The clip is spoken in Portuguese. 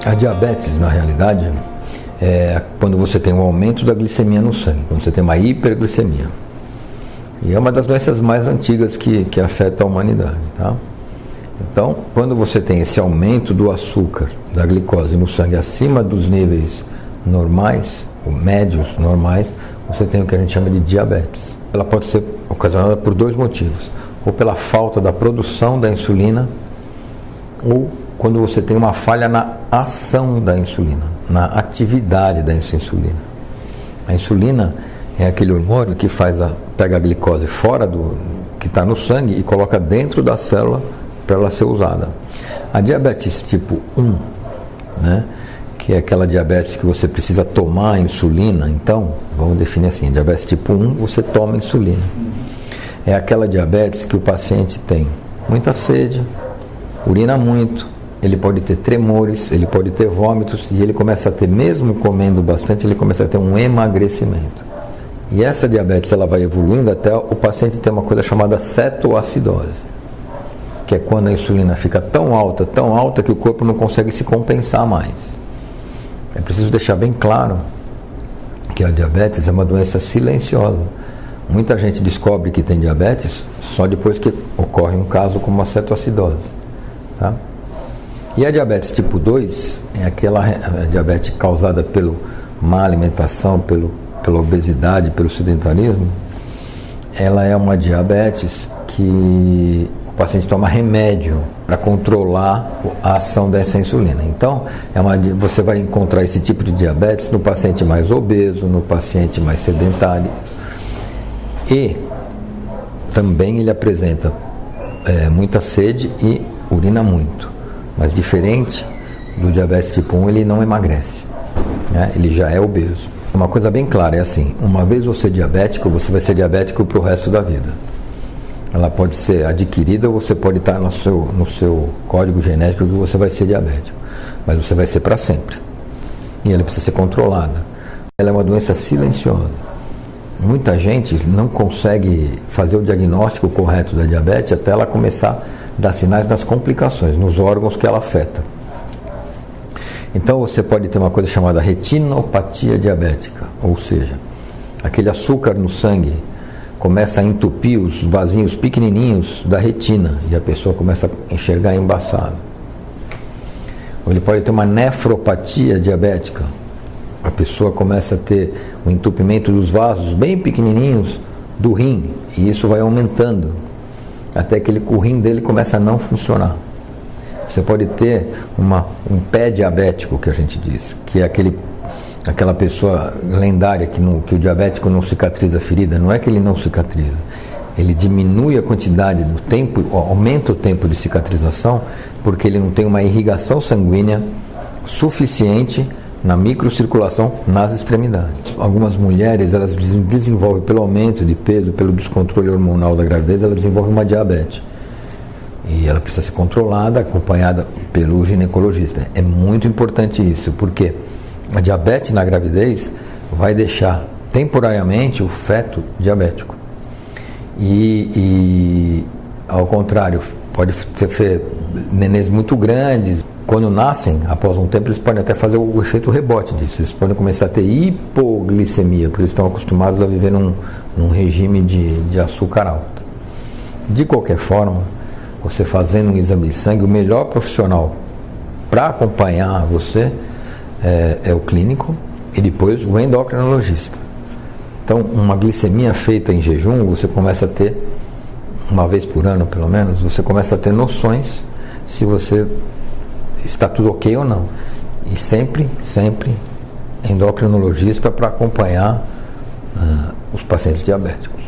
A diabetes, na realidade, é quando você tem um aumento da glicemia no sangue, quando você tem uma hiperglicemia. E é uma das doenças mais antigas que afeta a humanidade, tá? Então, quando você tem esse aumento do açúcar, da glicose no sangue acima dos níveis normais, ou médios normais, você tem o que a gente chama de diabetes. Ela pode ser ocasionada por dois motivos: ou pela falta da produção da insulina, ou quando você tem uma falha na ação da insulina, na atividade da insulina. A insulina é aquele hormônio que pega a glicose fora do que está no sangue e coloca dentro da célula para ela ser usada. A diabetes tipo 1, né, que é aquela diabetes que você precisa tomar insulina, então, vamos definir assim, diabetes tipo 1, você toma insulina. É aquela diabetes que o paciente tem muita sede, urina muito, ele pode ter tremores, ele pode ter vômitos e ele começa a ter, mesmo comendo bastante, ele começa a ter um emagrecimento. E essa diabetes ela vai evoluindo até o paciente ter uma coisa chamada cetoacidose, que é quando a insulina fica tão alta que o corpo não consegue se compensar mais. É preciso deixar bem claro que a diabetes é uma doença silenciosa. Muita gente descobre que tem diabetes só depois que ocorre um caso como a cetoacidose, tá? E a diabetes tipo 2 é aquela diabetes causada pela má alimentação, pela obesidade, pelo sedentarismo. Ela é uma diabetes que o paciente toma remédio para controlar a ação dessa insulina. Então, você vai encontrar esse tipo de diabetes no paciente mais obeso, no paciente mais sedentário. E também ele apresenta muita sede e urina muito. Mas diferente do diabetes tipo 1, ele não emagrece, né? Ele já é obeso. Uma coisa bem clara é assim: uma vez você é diabético, você vai ser diabético para o resto da vida. Ela pode ser adquirida ou você pode estar no seu código genético que você vai ser diabético. Mas você vai ser para sempre. E ela precisa ser controlada. Ela é uma doença silenciosa. Muita gente não consegue fazer o diagnóstico correto da diabetes até ela começar a dar sinais das complicações nos órgãos que ela afeta. Então você pode ter uma coisa chamada retinopatia diabética, ou seja, aquele açúcar no sangue começa a entupir os vasinhos pequenininhos da retina e a pessoa começa a enxergar embaçado. Ou ele pode ter uma nefropatia diabética. A pessoa começa a ter um entupimento dos vasos bem pequenininhos do rim e isso vai aumentando até que o rim dele começa a não funcionar. Você pode ter um pé diabético, que a gente diz, que é aquela pessoa lendária que o diabético não cicatriza a ferida. Não é que ele não cicatriza, ele diminui a quantidade do tempo, aumenta o tempo de cicatrização, porque ele não tem uma irrigação sanguínea suficiente na microcirculação nas extremidades. Algumas mulheres, elas desenvolvem, pelo aumento de peso, pelo descontrole hormonal da gravidez, elas desenvolvem uma diabetes. E ela precisa ser controlada, acompanhada pelo ginecologista. É muito importante isso, porque a diabetes na gravidez vai deixar temporariamente o feto diabético. E ao contrário, pode ter nenês muito grandes. Quando nascem, após um tempo, eles podem até fazer o efeito rebote disso. Eles podem começar a ter hipoglicemia, porque eles estão acostumados a viver num regime de açúcar alto. De qualquer forma, você fazendo um exame de sangue, o melhor profissional para acompanhar você é o clínico e depois o endocrinologista. Então, uma glicemia feita em jejum, você começa a ter, uma vez por ano pelo menos, você começa a ter noções se você está tudo ok ou não. E sempre endocrinologista para acompanhar os pacientes diabéticos.